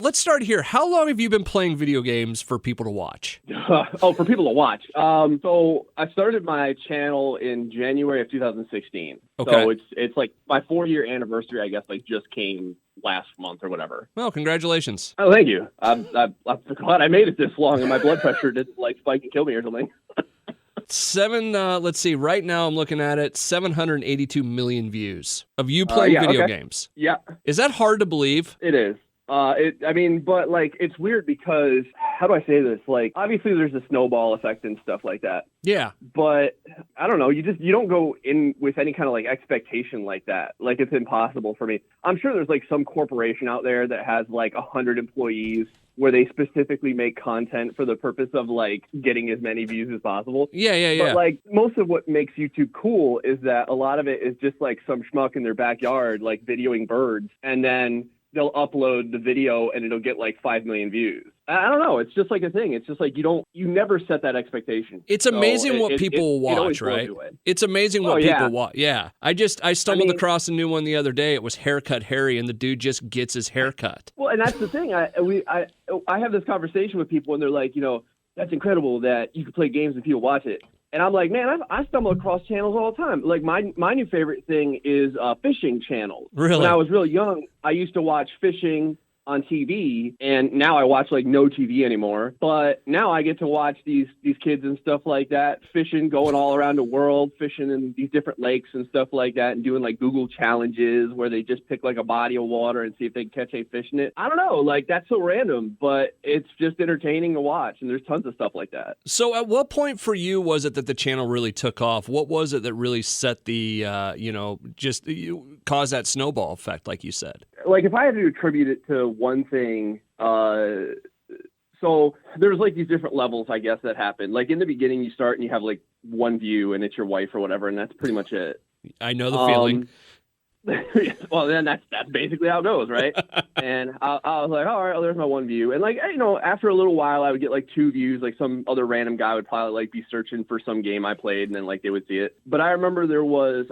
Let's start here. How long have you been playing video games for people to watch? For people to watch. So I started my channel in January of 2016. Okay. So it's like my 4-year anniversary, I guess, like just came last month or whatever. Well, congratulations. Oh, thank you. I'm glad I made it this long and my blood pressure didn't like spike and kill me or something. Let's see. Right now I'm looking at it, 782 million views of you playing video games. Yeah. Is that hard to believe? It is. But like, it's weird because, how do I say this? Like, obviously there's a snowball effect and stuff like that. Yeah. But I don't know. You don't go in with any kind of like expectation like that. Like, it's impossible for me. I'm sure there's like some corporation out there that has like 100 employees where they specifically make content for the purpose of like getting as many views as possible. Yeah. But like, most of what makes YouTube cool is that a lot of it is just like some schmuck in their backyard, like videoing birds, and then they'll upload the video and it'll get like 5 million views. I don't know. It's just like a thing. It's just like you never set that expectation. It's amazing what people watch, right? It's amazing what people watch. Yeah. I stumbled across a new one the other day. It was Haircut Harry, and the dude just gets his haircut. Well, and that's the thing. I have this conversation with people, and they're like, that's incredible that you can play games and people watch it. And I'm like, man, I stumble across channels all the time. Like my new favorite thing is fishing channels. Really? When I was real young, I used to watch fishing on TV, and now I watch like no TV anymore. But now I get to watch these kids and stuff like that fishing, going all around the world, fishing in these different lakes and stuff like that, and doing like Google challenges where they just pick like a body of water and see if they can catch a fish in it. I don't know, like that's so random, but it's just entertaining to watch, and there's tons of stuff like that. So at what point for you was it that the channel really took off? What was it that really set the, caused that snowball effect, like you said? Like, if I had to attribute it to one thing, so there's like these different levels, I guess, that happen. Like in the beginning, you start and you have like one view and it's your wife or whatever, and that's pretty much it. I know the feeling. Well, then that's basically how it goes, right? And I was like, all right, well, there's my one view. And like, after a little while, I would get like 2 views. Like some other random guy would probably like be searching for some game I played, and then like they would see it. But I remember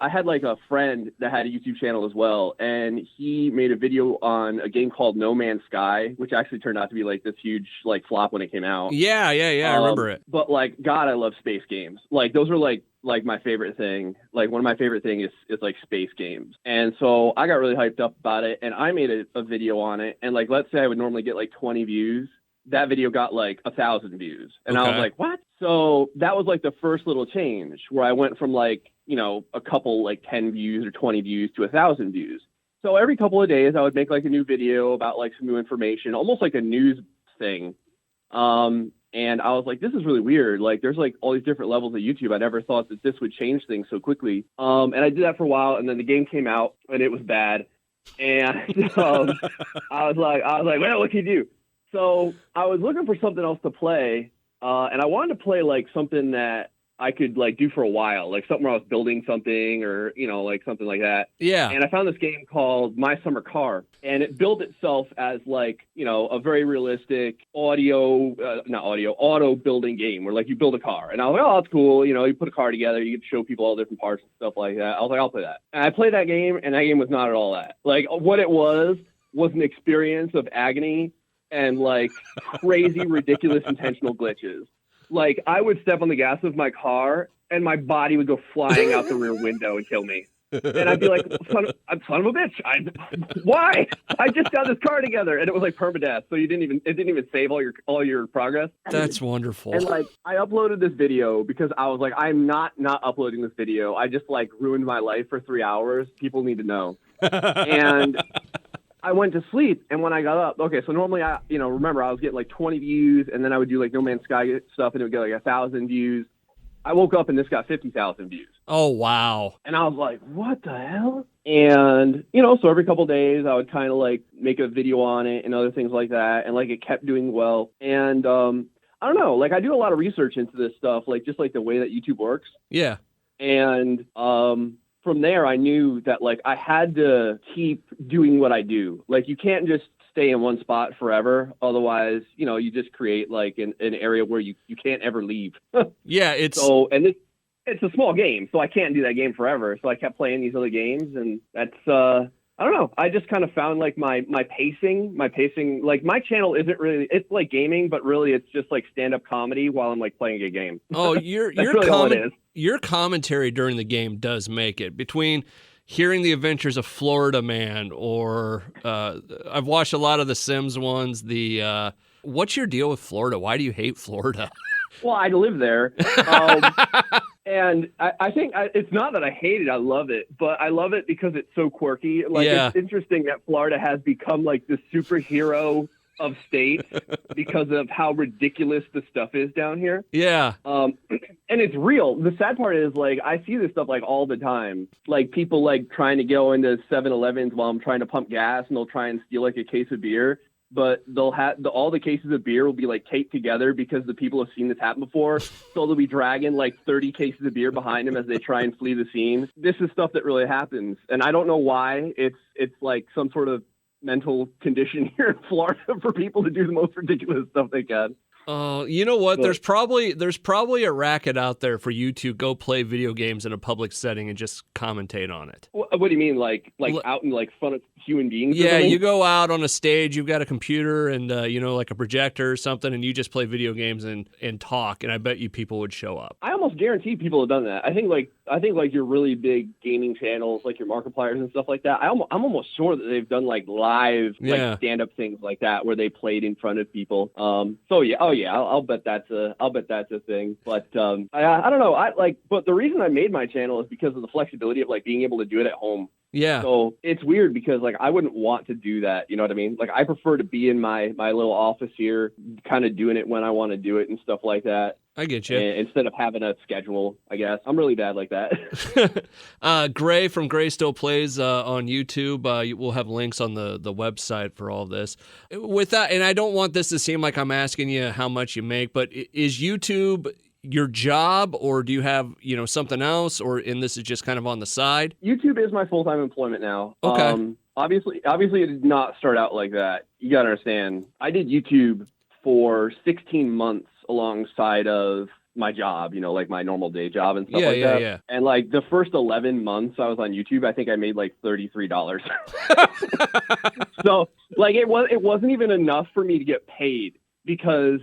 I had like a friend that had a YouTube channel as well, and he made a video on a game called No Man's Sky, which actually turned out to be like this huge like flop when it came out. Yeah, I remember it. But like, God, I love space games. Like those are like my favorite thing. Like one of my favorite things is like space games. And so I got really hyped up about it, and I made a video on it. And like, let's say I would normally get like 20 views. That video got like 1,000 views. And I was like, what? So that was like the first little change where I went from like, a couple like 10 views or 20 views to 1,000 views. So every couple of days I would make like a new video about like some new information, almost like a news thing. And I was like, this is really weird. Like, there's like all these different levels of YouTube. I never thought that this would change things so quickly. And I did that for a while, and then the game came out, and it was bad. And I was like, well, what can you do? So I was looking for something else to play, and I wanted to play like something that I could like do for a while, like something where I was building something or, like something like that. Yeah. And I found this game called My Summer Car, and it built itself as like, a very realistic auto building game where like you build a car. And I was like, oh, that's cool. You put a car together, you get to show people all different parts and stuff like that. I was like, I'll play that. And I played that game, and that game was not at all that. Like what it was an experience of agony and like crazy, ridiculous, intentional glitches. Like, I would step on the gas of my car, and my body would go flying out the rear window and kill me. And I'd be like, son of a bitch. Why? I just got this car together. And it was like permadeath. So it didn't even save all your progress. That's wonderful. And like, I uploaded this video because I was like, I'm not uploading this video. I just like ruined my life for 3 hours. People need to know. And I went to sleep, and when I got up, okay, so normally remember I was getting like 20 views, and then I would do like No Man's Sky stuff, and it would get like 1,000 views. I woke up and this got 50,000 views. Oh, wow. And I was like, what the hell? And, so every couple of days I would kind of like make a video on it and other things like that. And like it kept doing well. And I don't know, like I do a lot of research into this stuff, like just like the way that YouTube works. Yeah. And from there, I knew that like I had to keep doing what I do. Like you can't just stay in one spot forever. Otherwise, you just create like an area where you can't ever leave. Yeah, it's a small game, so I can't do that game forever. So I kept playing these other games, and that's I don't know. I just kind of found like my pacing, like my channel isn't really, it's like gaming, but really it's just like stand-up comedy while I'm like playing a game. Oh, really your commentary during the game does make it. Between hearing the adventures of Florida Man, or I've watched a lot of the Sims ones. What's your deal with Florida? Why do you hate Florida? Well, I live there. And I think it's not that I hate it. I love it. But I love it because it's so quirky. Like, It's interesting that Florida has become like the superhero of states because of how ridiculous the stuff is down here. Yeah. And it's real. The sad part is, like, I see this stuff like all the time. Like, people like trying to go into 7-Elevens while I'm trying to pump gas, and they'll try and steal like a case of beer. But they'll have all the cases of beer will be like taped together because the people have seen this happen before. So they'll be dragging like 30 cases of beer behind them as they try and flee the scene. This is stuff that really happens, and I don't know why. It's like some sort of mental condition here in Florida for people to do the most ridiculous stuff they can. Oh, you know what? There's probably a racket out there for you to go play video games in a public setting and just commentate on it. What do you mean, like out in like front of human beings? Yeah, you go out on a stage, you've got a computer and like a projector or something, and you just play video games and talk. And I bet you people would show up. I almost guarantee people have done that. I think like your really big gaming channels, like your Markipliers and stuff like that. I'm almost sure that they've done like live like stand up things like that where they played in front of people. I'll bet that's a thing. But I don't know. But the reason I made my channel is because of the flexibility of like being able to do it at home. Yeah. So it's weird because like I wouldn't want to do that. You know what I mean? Like I prefer to be in my little office here, kind of doing it when I want to do it and stuff like that. I get you. Instead of having a schedule, I guess. I'm really bad like that. Gray from GrayStillPlays on YouTube. We'll have links on the website for all this. With that, and I don't want this to seem like I'm asking you how much you make, but is YouTube your job, or do you have something else, and this is just kind of on the side? YouTube is my full-time employment now. Okay. Obviously it did not start out like that. You gotta understand, I did YouTube for 16 months alongside of my job, like my normal day job and stuff like that. Yeah. And like the first 11 months I was on YouTube, I think I made like $33. So like it wasn't even enough for me to get paid. Because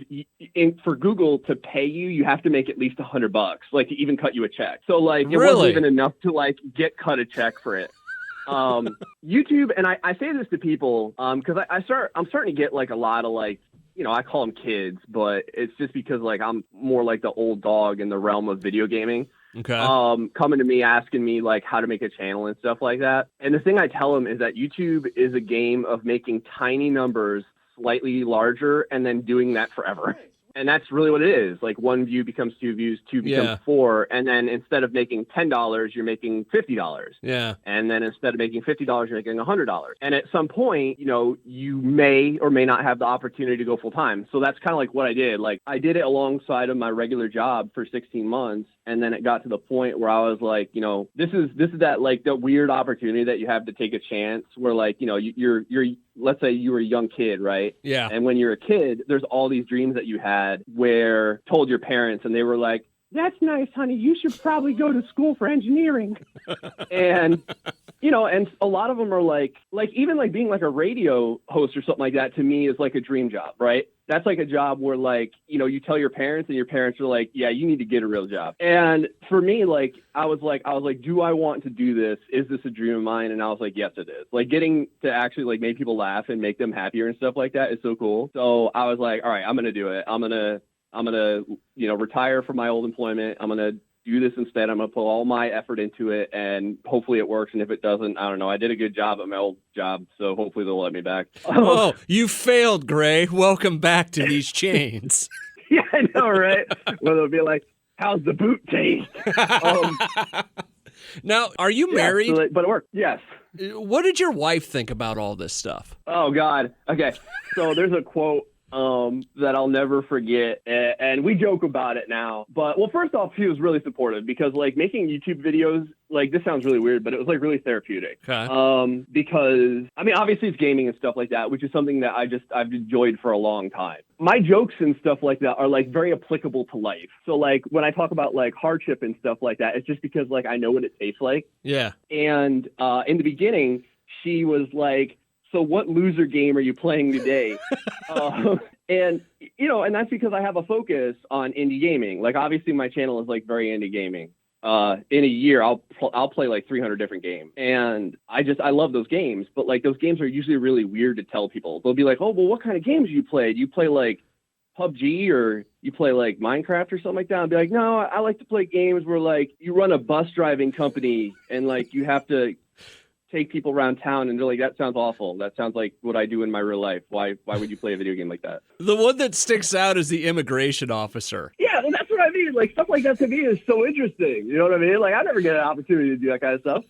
for Google to pay you, you have to make at least $100, like to even cut you a check. So like it wasn't even enough to like get cut a check for it. YouTube, and I say this to people because I'm starting to get like a lot of like, I call them kids, but it's just because like I'm more like the old dog in the realm of video gaming. Okay. Coming to me asking me like how to make a channel and stuff like that. And the thing I tell them is that YouTube is a game of making tiny numbers slightly larger and then doing that forever. And that's really what it is. Like 1 view becomes 2 views, 2 becomes 4. And then instead of making $10, you're making $50. Yeah. And then instead of making $50, you're making $100. And at some point, you may or may not have the opportunity to go full time. So that's kind of like what I did. Like I did it alongside of my regular job for 16 months. And then it got to the point where I was like, this is that like the weird opportunity that you have to take a chance where like, you're let's say you were a young kid, right? Yeah. And when you're a kid, there's all these dreams that you had where told your parents and they were like, that's nice, honey. You should probably go to school for engineering. And, and a lot of them are like even like being like a radio host or something like that to me is like a dream job, right? That's like a job where like, you tell your parents and your parents are like, yeah, you need to get a real job. And for me, like, I was like, do I want to do this? Is this a dream of mine? And I was like, yes, it is. Like getting to actually like make people laugh and make them happier and stuff like that is so cool. So I was like, all right, I'm going to do it. I'm going to, retire from my old employment. I'm going to do this instead. I'm going to put all my effort into it and hopefully it works. And if it doesn't, I don't know. I did a good job at my old job, so hopefully they'll let me back. Oh, you failed, Gray. Welcome back to these chains. Yeah, I know, right? Well, they'll be like, how's the boot taste? Now, are you married? So but it worked, yes. What did your wife think about all this stuff? Oh, God. Okay, so there's a quote that I'll never forget, and we joke about it now. But well, first off, she was really supportive because like making YouTube videos, like this sounds really weird, but it was like really therapeutic. Okay. Because I mean, obviously it's gaming and stuff like that, which is something that I've enjoyed for a long time. My jokes and stuff like that are like very applicable to life. So like when I talk about like hardship and stuff like that, it's just because like I know what it tastes like. Yeah. And in the beginning, she was like, so what loser game are you playing today? And, and that's because I have a focus on indie gaming. Like, obviously my channel is like very indie gaming. In a year, I'll play like 300 different games, and I love those games. But like, those games are usually really weird to tell people. They'll be like, oh, well, what kind of games do you play? Do you play like PUBG or you play like Minecraft or something like that? I'll be like, no, I like to play games where like you run a bus driving company and like you have to take people around town, and they're like, that sounds awful. That sounds like what I do in my real life. Why would you play a video game like that? The one that sticks out is the immigration officer. Yeah, well, that's what I mean. Like, stuff like that to me is so interesting. You know what I mean? Like, I never get an opportunity to do that kind of stuff.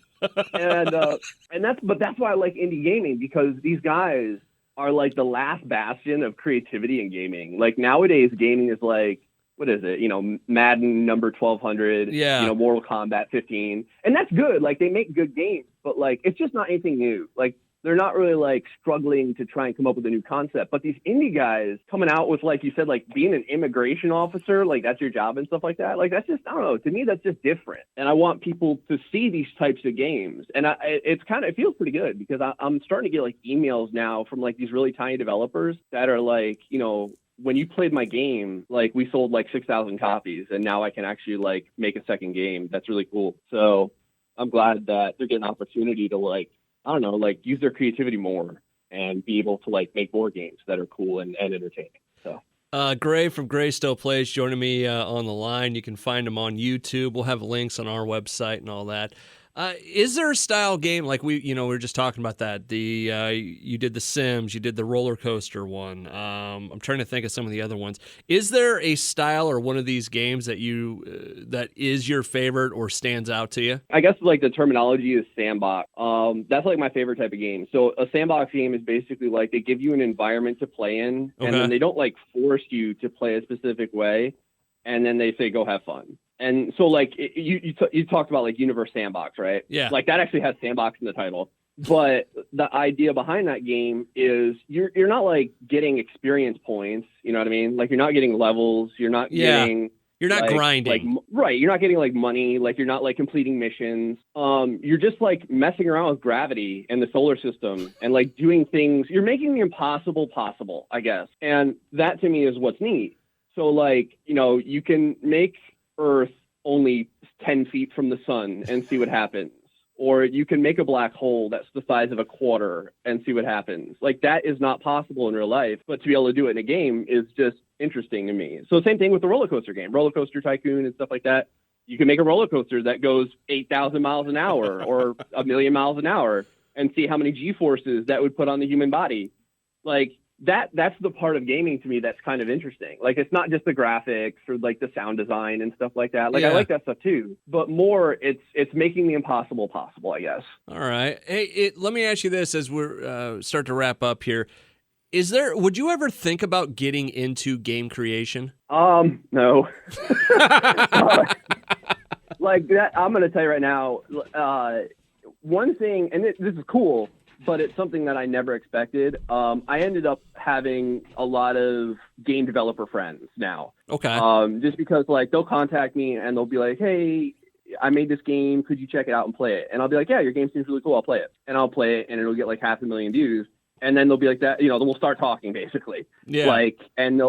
And that's why I like indie gaming, because these guys are like the last bastion of creativity in gaming. Like, nowadays gaming is like, what is it? Madden number 1200, Mortal Kombat 15. And that's good. Like, they make good games, but like, it's just not anything new. Like, they're not really like struggling to try and come up with a new concept. But these indie guys coming out with, like you said, like being an immigration officer, like that's your job and stuff like that. Like, that's just, I don't know. To me, that's just different. And I want people to see these types of games. And it feels pretty good, because I'm starting to get like emails now from like these really tiny developers that are like, when you played my game, like we sold like 6,000 copies, and now I can actually like make a second game. That's really cool. So I'm glad that they're getting an opportunity to like, I don't know, like use their creativity more and be able to like make more games that are cool and entertaining. So. Gray from GrayStillPlays joining me on the line. You can find him on YouTube. We'll have links on our website and all that. Is there a style game like we were just talking about that? You did the Sims, you did the roller coaster one. I'm trying to think of some of the other ones. Is there a style or one of these games that that is your favorite or stands out to you? I guess like the terminology is sandbox. That's like my favorite type of game. So a sandbox game is basically like they give you an environment to play in, and then they don't like force you to play a specific way, and then they say go have fun. And so, like, you talked about, like, Universe Sandbox, right? Yeah. Like, that actually has sandbox in the title. But the idea behind that game is you're not, like, getting experience points. You know what I mean? Like, you're not getting levels. You're not getting... You're not grinding. Right. You're not getting, like, money. Like, you're not, like, completing missions. You're just, like, messing around with gravity and the solar system and, like, doing things. You're making the impossible possible, I guess. And that, to me, is what's neat. So, like, you can make Earth only 10 feet from the sun and see what happens. Or you can make a black hole that's the size of a quarter and see what happens. Like, that is not possible in real life, but to be able to do it in a game is just interesting to me. So same thing with the roller coaster game, Roller Coaster Tycoon and stuff like that. You can make a roller coaster that goes 8,000 miles an hour or 1,000,000 miles an hour and see how many G-forces that would put on the human body. Like, that's the part of gaming to me that's kind of interesting. Like, it's not just the graphics or like the sound design and stuff like that. Like, I like that stuff too, but more it's making the impossible possible, I guess. All right. Hey, let me ask you this as we're start to wrap up here. Would you ever think about getting into game creation? No. Like that, I'm going to tell you right now, one thing, and this is cool, but it's something that I never expected. I ended up having a lot of game developer friends now. Okay. Just because like they'll contact me and they'll be like, hey, I made this game. Could you check it out and play it? And I'll be like, yeah, your game seems really cool. I'll play it. And I'll play it and it'll get like 500,000 views. And then they'll be like that, then we'll start talking basically. Yeah. Like, and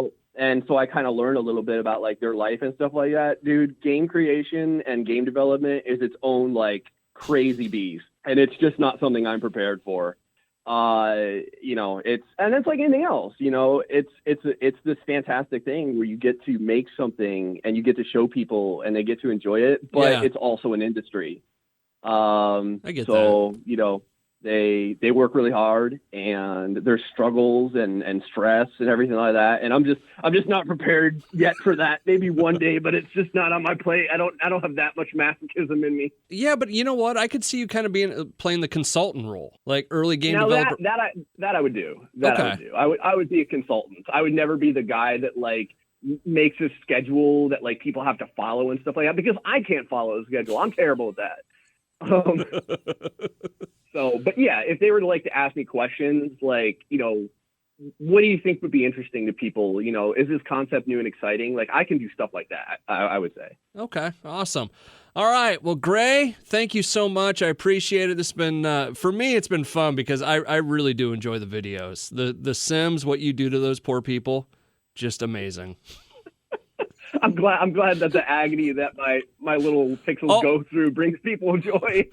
so I kind of learned a little bit about like their life and stuff like that. Dude, game creation and game development is its own like crazy beast. And it's just not something I'm prepared for. It's like anything else, it's this fantastic thing where you get to make something and you get to show people and they get to enjoy it, but it's also an industry. I get that. They work really hard and there's struggles and stress and everything like that. And I'm just not prepared yet for that. Maybe one day, but it's just not on my plate. I don't have that much masochism in me. Yeah, but you know what? I could see you kind of playing the consultant role, like early game developer. That I would do. I would be a consultant. I would never be the guy that like makes a schedule that like people have to follow and stuff like that, because I can't follow the schedule. I'm terrible at that. So, but yeah, if they were to like to ask me questions like, what do you think would be interesting to people? Is this concept new and exciting? Like, I can do stuff like that, I would say. Okay, awesome. All right. Well, Gray, thank you so much. I appreciate it. It's been, for me, it's been fun because I really do enjoy the videos. The Sims, what you do to those poor people, just amazing. I'm glad that the agony that my little pixels go through brings people joy.